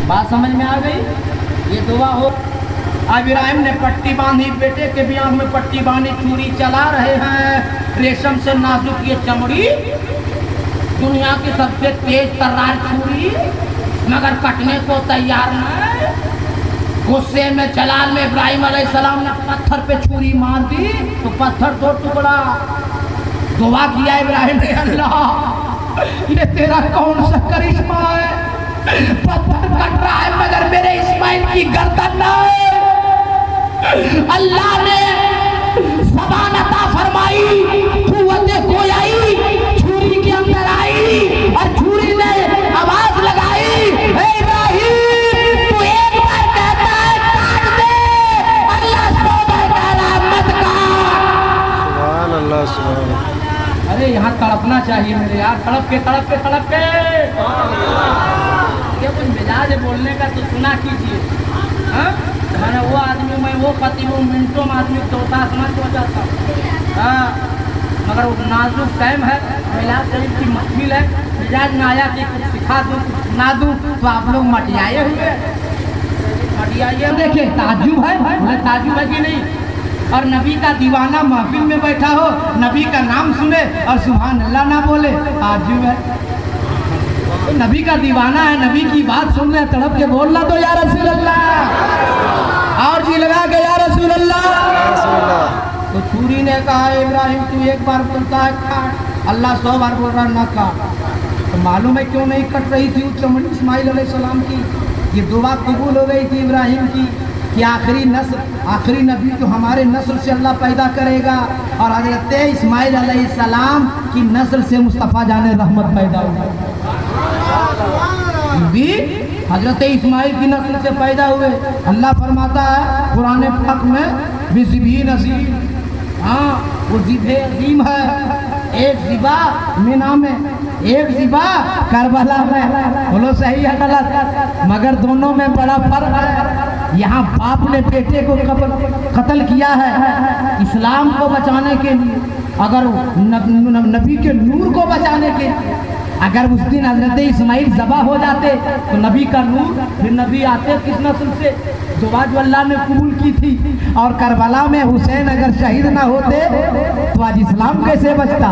बात समझ में आ गई? ये दुआ हो। अब इब्राहिम ने पट्टी बांधी, बेटे के भी आँख में पट्टी बांधी, छुरी चला रहे हैं। रेशम से नाजुक ये चमड़ी, दुनिया की सबसे तेज तर्रार छुरी, मगर कटने को तैयार नहीं। गुस्से में जलाल में इब्राहिम अलैहिस्सलाम ने पत्थर पे छुरी मार दी तो पत्थर दो टुकड़ा। दुआ किया इब्राहिम ने, अल्लाह ये तेरा कौन सा करिश्मा है, पत्थर कट रहा है मगर मेरे इस्माइल की गर्दन नहीं। अल्लाह ने ज़बान अता फरमाई, कुव्वत गोयाई छुरी के अंदर आई और छुरी ने आवाज लगाई, हे इब्राहिम तू एक बार कहता है काट दे, अल्लाह तौबा करा मत का। सुभान अल्लाह सुभान। अरे यहाँ तड़पना चाहिए मेरे यार, तड़प के तड़प के तड़प के। ये कुछ मिजाज है बोलने का तो सुना कीजिए। मैंने वो आदमी में वो पति वो मिनटों में आदमी तोता समझ सोचा था। हाँ मगर वो नाजुक टाइम है, मिलाद शरीफ की महफिल है, मिजाज में आया कि कुछ सिखा दूँ कुछ सुना दूँ तो आप लोग मटियाए हुए मटियाए। देखिए ताज्जुब है, बोले ताज्जुब है कि नहीं? और नबी का दीवाना महफिल में बैठा हो, नबी का नाम सुने और सुभान अल्लाह ना बोले, ताज्जुब है। तो नबी का दीवाना है, नबी की बात सुन रहे, तड़प के बोलना तो या रसूल अल्लाह, और जी लगा के या रसूल अल्लाह। तो छुरी ने कहा इब्राहिम तू एक बार बोलता है काट, अल्लाह 100 बार बोल रहा न काट। तो मालूम है क्यों नहीं कट रही थी उस चमड़ी इस्माइल अलैहिस्सलाम की? ये दुआ कबूल हो गई थी इब्राहिम की कि आखिरी नस्ल, आखिरी नबी जो हमारे नस्ल से अल्लाह पैदा करेगा, और हजरत इस्माइल अलैहिस्सलाम की नस्ल से मुस्तफ़ा जाने रहमत पैदा होगा। भी हजरत इस्माइल की नस्ल से पैदा हुए। अल्लाह फरमाता है कुरान पाक में बिज़िबी नज़ीर, हाँ वो ज़िबे अज़ीम है, एक ज़िबा मीना में, एक ज़िबा करबला में। बोलो सही है गलत? मगर दोनों में बड़ा फर्क है। यहाँ बाप ने बेटे को कत्ल किया है इस्लाम को बचाने के लिए, अगर नबी के नूर को बचाने के लिए। अगर उस दिन हजरत इस्माइल ज़बा हो जाते तो नबी का नूर, फिर नबी आते किस नस्ल से? दुआ जो अल्लाह ने कबूल की थी। और करबला में हुसैन अगर शहीद ना होते तो आज इस्लाम कैसे बचता,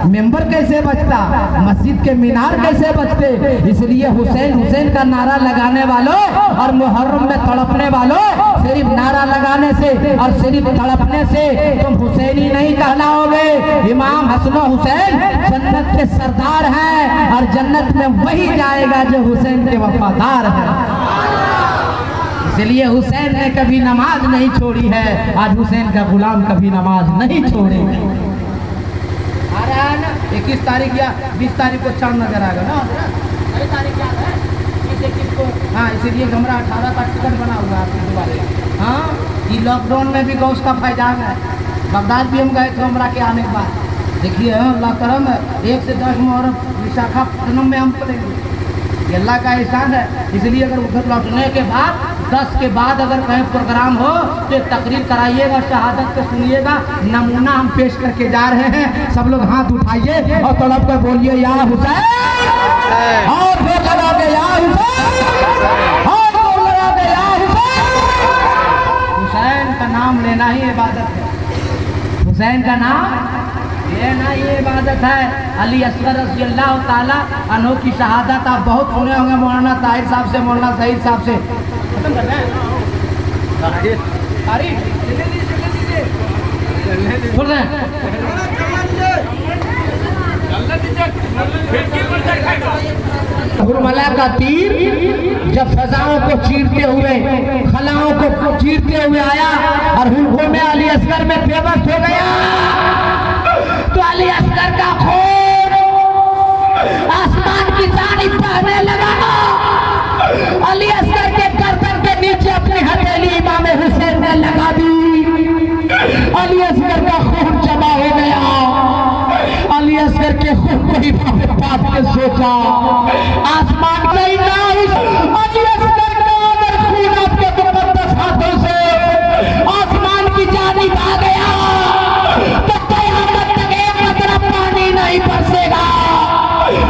मेंबर कैसे बचता, मस्जिद के मीनार कैसे बचते? इसलिए हुसैन हुसैन का नारा लगाने वालों और मुहर्रम में तड़पने वालों, सिर्फ नारा लगाने से और सिर्फ तड़पने से तुम हुसैनी नहीं कहलाओगे। इमाम हसन हुसैन जन्नत के सरदार हैं और जन्नत में वही जाएगा जो हुसैन के वफादार है। इसलिए हुसैन ने कभी नमाज नहीं छोड़ी है, आज हुसैन का गुलाम कभी नमाज नहीं छोड़ेगा। आ रहा है ना 21 तारीख या 20 तारीख को चांद नजर आएगा ना, कई तारीख याद है 21 को। हाँ इसीलिए हमारा 18 का टिकट बना हुआ है आपके दोबारा। हाँ ये लॉकडाउन में भी गौस का फैजान है। बगदाद भी हम गए थे उमरा के आने के बाद। देखिए अल्लाह करम है, 1 से 10 मुहर्रम विशाखापट्टनम में हम पड़ेंगे, ये अल्लाह का एहसान है। इसलिए अगर उधर लौटने के बाद 10 के बाद अगर कहीं प्रोग्राम हो तो तकरीर कराइएगा, शहादत को सुनिएगा। नमूना हम पेश करके जा रहे हैं, सब लोग हाथ उठाइए और तड़प कर बोलिए या हुसैन, और जोर लगा के या हुसैन, और जोर लगा के या हुसैन। हुसैन का नाम लेना ही इबादत है, हुसैन का नाम लेना ये इबादत है। अली असगर रज़ी अल्लाह ताला अन्हु की शहादत आप बहुत सुने होंगे, मौलाना ताहिर साहब से, मौलाना सईद साहब से। खत्म कर रहे हैं बोल रहे हैं हुरमला का तीर जब फजाओं को चीरते हुए, खलाओं को चीरते हुए आया और हुल्कों में अली असगर में बेबस हो गया, तो अली असगर का खून आसमान की जानिब बहने लगा। अली असगर के गर्दन के नीचे अपनी हथेली इमाम हुसैन ने लगा दी। अली असगर का खून जमा हो गया। अली असगर के खून को ही बाप ने सोचा आसमान में ना अली असगर का अगर खून आपके मुकद्दस हाथों से आसमान की जानिब आ गया तो क़यामत तक एक कतरा पानी नहीं बरसेगा।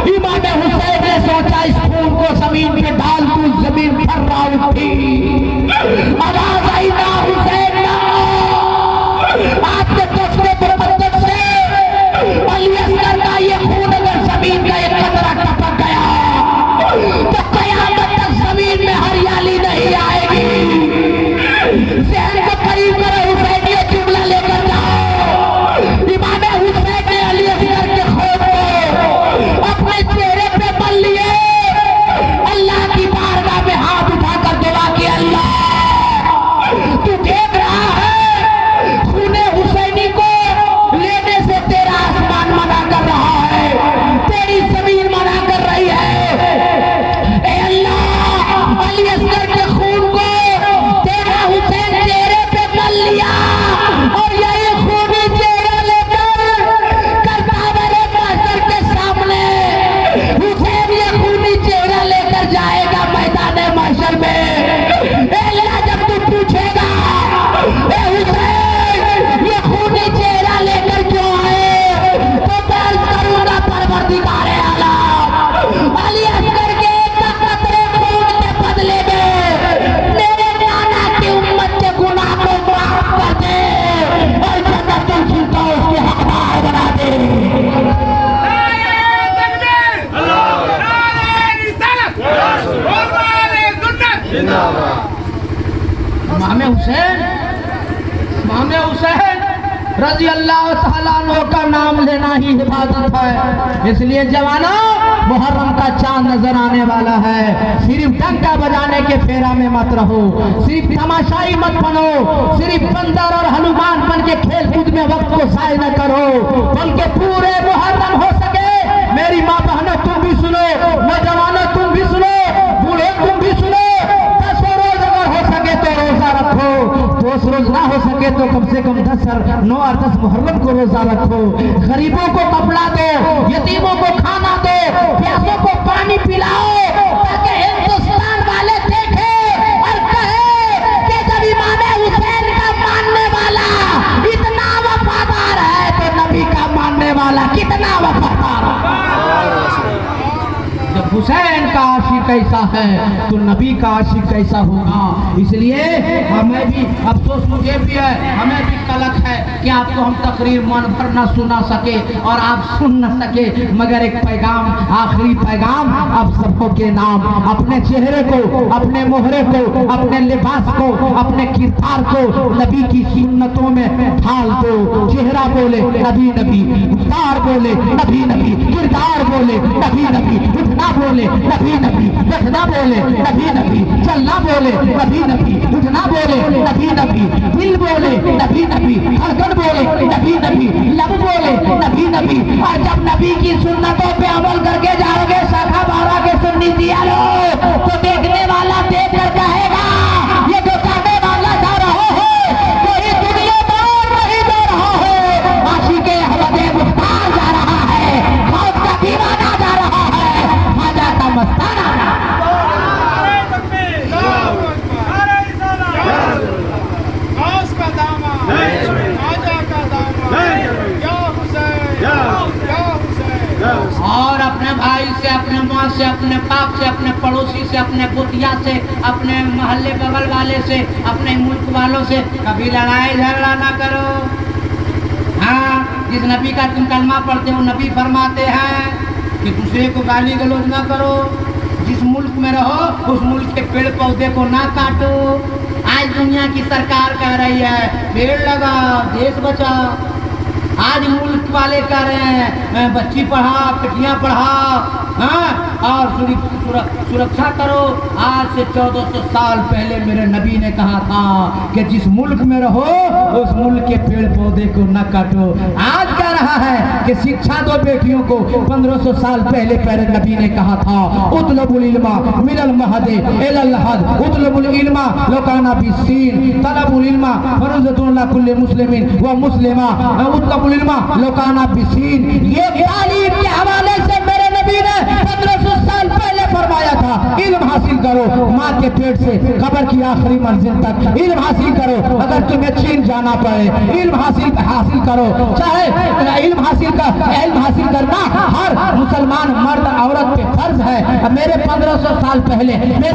इमाम हुसैन ने सोचा इस खून को जमीन पे डाल दूं, जमीन इमाम हुसैन रजी अल्लाह तआला अन्हु का नाम लेना ही हिफाजत है। इसलिए जवानों, मुहर्रम का चांद नजर आने वाला है। सिर्फ डंका बजाने के फेरा में मत रहो, सिर्फ तमाशाई मत बनो, सिर्फ बंदर और हनुमान बन के खेल कूद में वक्त को जाया न करो, बल्कि पूरे मुहर्रम हो सके। मेरी माँ बहनों तुम भी सुनो, नौजवानों तुम भी सुनो, बूढ़े तुम भी सुनो। 10 रोज अगर हो सके तो रोजा रखो, 2 रोज ना हो सके तो कम से कम 9 और 10 मुहर्रम को रोजा रखो। गरीबों को कपड़ा दो, यतीमों को खाना दो, प्यासों को पानी पिलाओ, ताकि हिंदुस्तान वाले देखे और कहे कि जब इमाम हुसैन का मानने वाला इतना वफादार है तो नबी का मानने वाला कितना वफादार है। जब हुसैन का आशिक कैसा है तो नबी का आशिक कैसा होगा। इसलिए हमें भी अफसोस मुझे भी है, हमें भी कलक है कि आपको हम तकरीर मन भर न सुना सके और आप सुन न सके, मगर एक पैगाम, आखिरी पैगाम आप सबों के नाम, अपने चेहरे को, अपने मोहरे को, अपने लिबास को, अपने किरदार को नबी की सुन्नतों में ढाल दो। चेहरा बोले नबी नबी, किरदार बोले नबी नबी, किरदार बोले नबी नबी, उठना बोले नबी नबी, बैठना बोले नबी नबी, चलना बोले नबी नबी, उठना बोले नबी नबी, दिल बोले नबी नबी, धड़कन बोले नबी नबी, लब बोले नबी नबी। और जब नबी की सुन्नतों पे अमल करके जाओगे शाखा बारा के सुन्नी दिया लो, तो देखने वाला देख कर कहेगा ये जो जाने वाला जा रहा है वही दुनियादार नहीं जा रहा है, आशिके अहमद मुख्तार जा रहा है, मौत का दीवाना जा रहा है, खाजा का मस्ताना। और अपने भाई से, अपने माँ से, अपने बाप से, अपने पड़ोसी से, अपने गोतिया से, अपने मोहल्ले बगल वाले से, अपने मुल्क वालों से कभी लड़ाई झगड़ा ना करो। हाँ, जिस नबी का तुम कलमा पढ़ते हो नबी फरमाते हैं कि दूसरे को गाली गलौज ना करो, जिस मुल्क में रहो उस मुल्क के पेड़ पौधे को ना काटो। आज दुनिया की सरकार कह रही है पेड़ लगाओ, देश बचाओ। आज मुल्क वाले कह रहे हैं बच्ची पढ़ाओ, बेटियां पढ़ाओ, हाँ, और सुरक्षा करो। आज से 1400 साल पहले मेरे नबी ने कहा था कि जिस मुल्क में रहो उस मुल्क के पेड़ पौधे को न काटो। आज कह रहा है कि शिक्षा दो बेटियों को। 1500 साल पहले मेरे नबी ने कहा था उतलबुल इल्मा मिनल महदे इलल हद, उतलबुल इल्मा लोकाना बिस्सीन, तलबुल इल्मा फरज़तुन ला कुल्ली मुस्लिमिन व मुस्लिमा, उतलबुल इल्मा लोकाना बिस्सीन। ये तालीम के हवाले से मेरे नबी ने 1500 साल पहले फरमाया था इल्म हासिल करो, माँ के पेट से कब्र की आखिरी मंजिल तक इल्म हासिल करो। अगर तुम्हें चीन जाना पड़े इल्म हासिल करो, चाहे इल्म हासिल करना हर मुसलमान मर्द औरत पे फर्ज है। मेरे 1500 साल पहले बेहतर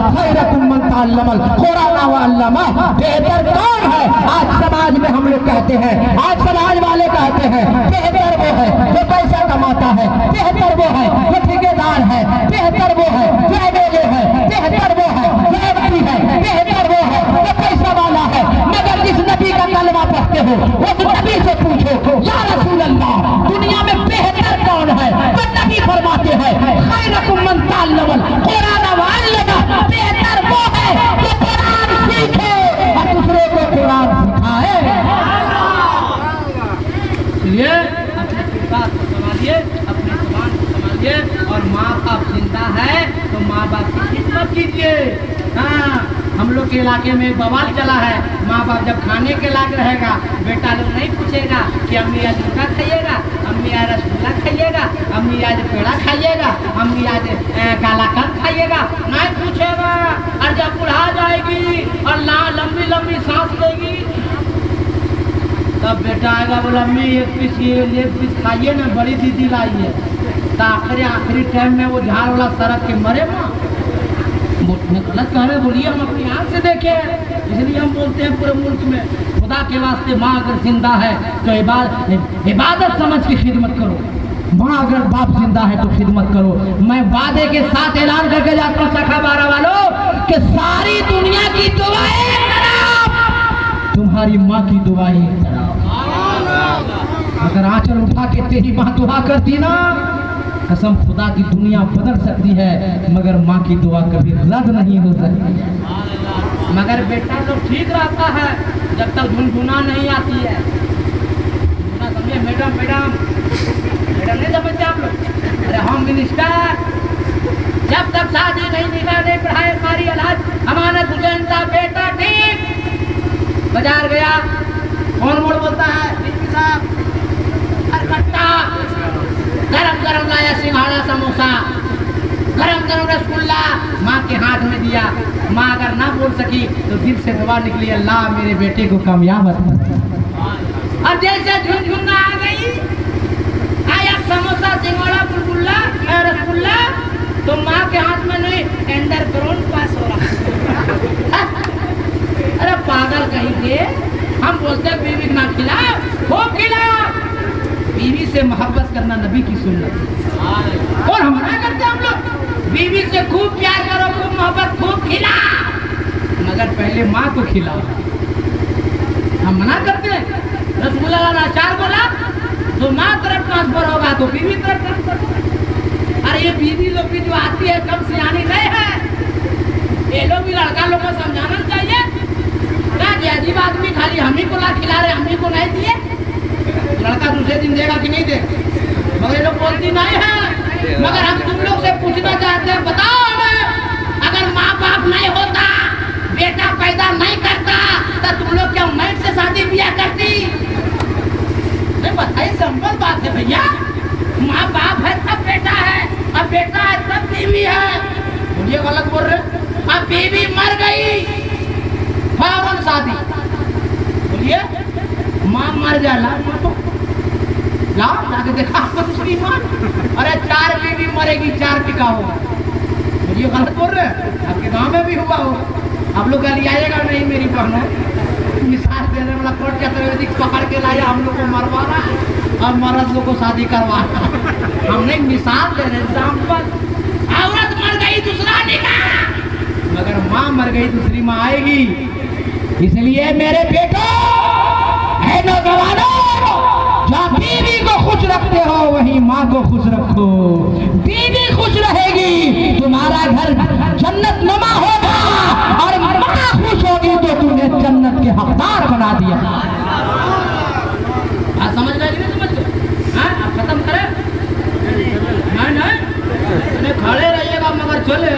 कौन है? आज समाज में हम लोग कहते हैं, आज समाज वाले कहते हैं बेहतर वो है जो पैसा कमाता है, बेहतर वो है जो ठेकेदार है, बेहतर वो है जो एमएलए है, बेहतर वो है जो एमपी है, बेहतर वो है जो पैसा वाला है। मगर जिस नबी का कलमा पढ़ते हो उस नबी से पूछो या रसूल अल्लाह दुनिया में बेहतर कौन है? तो नबी फरमाते हैं खैरुकुम मन तअल्लमल कुरान व अल्लमा, बेहतर वो है जो कुरान सीखे और दूसरों को कुरान सिखाए। इसलिए अपने किरदार को संभालिए, अपने जुबान को संभालिए, और माँ बाप जिंदा है तो माँ बाप की खिदमत कीजिए। हाँ, हम लोग के इलाके में बवाल चला है, माँ बाप जब खाने के लायक रहेगा बेटा लोग नहीं पूछेगा कि अम्मी आज झूठा खाइएगा, अम्मी आज रसगुल्ला खाइएगा, अम्मी आज पेड़ा खाइएगा, अम्मी आज कालाकंद खाइएगा, नहीं पूछेगा। और जब बुढ़ा जाएगी और लंबी लंबी सांस लेगी तब बेटा आएगा बोला अम्मी एक पीस खाइए ना, बड़ी दीदी लाई है। तो आखिरी टाइम में वो झाड़ वाला सड़क के मरे माँ गलत कह रहे, बोलिए हम अपनी आँख से देखे। इसलिए हम बोलते हैं पूरे मुल्क में खुदा के वास्ते माँ अगर जिंदा है तो इबादत समझ की खिदमत करो। माँ अगर बाप जिंदा है तो खिदमत करो। मैं वादे के साथ ऐलान करके जाता हूँ शाखा बारा वालों कि सारी दुनिया की दुआएं तुम्हारी माँ की दुआ ही अगर आंचल उठा के तेरी माँ दुआ करती ना, कसम खुदा की दुनिया बदल सकती है, मगर माँ की दुआ कभी रद्द नहीं हो सकती है। मगर बेटा तो ठीक रहता है जब तक गुनगुना नहीं आती है। समझे मैडम? मैडम मैडम नहीं समझते आप लोग? अरे होम मिनिस्टर जब तक शादी नहीं निकाह नहीं पढ़ाए हमारी औलाद अमानत हुसैन साहब बेटा ठीक। बाजार गया, कौन मोड़ बोलता है साहब, कट्टा गरम गरम लाया सिंघाड़ा समोसा, गरम गरम रसगुल्ला माँ के हाथ में दिया। माँ अगर ना बोल सकी तो दिल से दुआ निकली, अल्लाह मेरे बेटे को कामयाब कर। अब जैसे झुनझुना आ गई, आया समोसा सिंघाड़ा बुलबुल्ला रसगुल्ला, तो माँ के हाथ में नहीं टेंडर ग्राउंड पास हो रहा। अरे पागल कहीं के, हम बोलते बीवी ना खिलाओ, खूब खिलाओ। बीवी से मोहब्बत करना नबी की सुन्नत और हम मना करते हम लोग, बीवी से खूब प्यार करो, खूब मोहब्बत, खूब खिलाओ, मगर पहले माँ को खिलाओ। हम मना करते हैं रसगुल्ला लाना 4 बोला तो माँ तरफ ट्रांसफर होगा तो बीवी तरफ ट्रांसफर। अरे ये बीवी लोग की जो आती है कम सियानी नहीं है, ये लोग भी लड़का लोग को समझाना चाहिए। क्या अजीब आदमी खाली हम ही को ला खिला रहे, हम ही को नहीं दिए, लड़का दूसरे दिन देगा कि नहीं दे, मगर ये लोग बोलती नहीं है। मगर हम तुम लोग से पूछना चाहते हैं, बताओ हमें अगर माँ बाप नहीं होता, बेटा पैदा नहीं करता, तो तुम लोग क्या मैट से शादी ब्याह करती? नहीं बताइए, सिंपल बात है भैया। माँ बाप है तब बेटा है, अब बेटा है तब बीवी है। मुझे गलत बोल रहे? अब बीवी मर गई फौरन शादी, बोलिए माँ मर जाला जाके देखा आपको दूसरी माँ। अरे 4 बीवी मरेगी, 4 टिका होगा। मुझे गलत बोल रहे? आपके गांव में भी हुआ हो, आप लोग गली आएगा नहीं मेरी बहनों। मिसाल देने वाला कोर्ट के तरीके पकड़ के लाया, हम लोग को मरवाना और मर्द लोग को शादी करवाना। हमने मिसाल दे रहे, एग्जाम्पल। औरत मर गई दूसरा निकाह, मगर माँ मर गई दूसरी माँ आएगी। इसलिए मेरे बेटो है नौजवानों, जहाँ बीवी को खुश रखते हो वहीं माँ को खुश रखो। बीवी खुश रहेगी, तुम्हारा घर जन्नत नुमा होगा, और माँ खुश होगी तो तुमने जन्नत के हकदार बना दिया। समझ रहे नहीं? समझ रहे? हाँ, आप खत्म करें? नहीं खड़े रहिएगा मगर चले।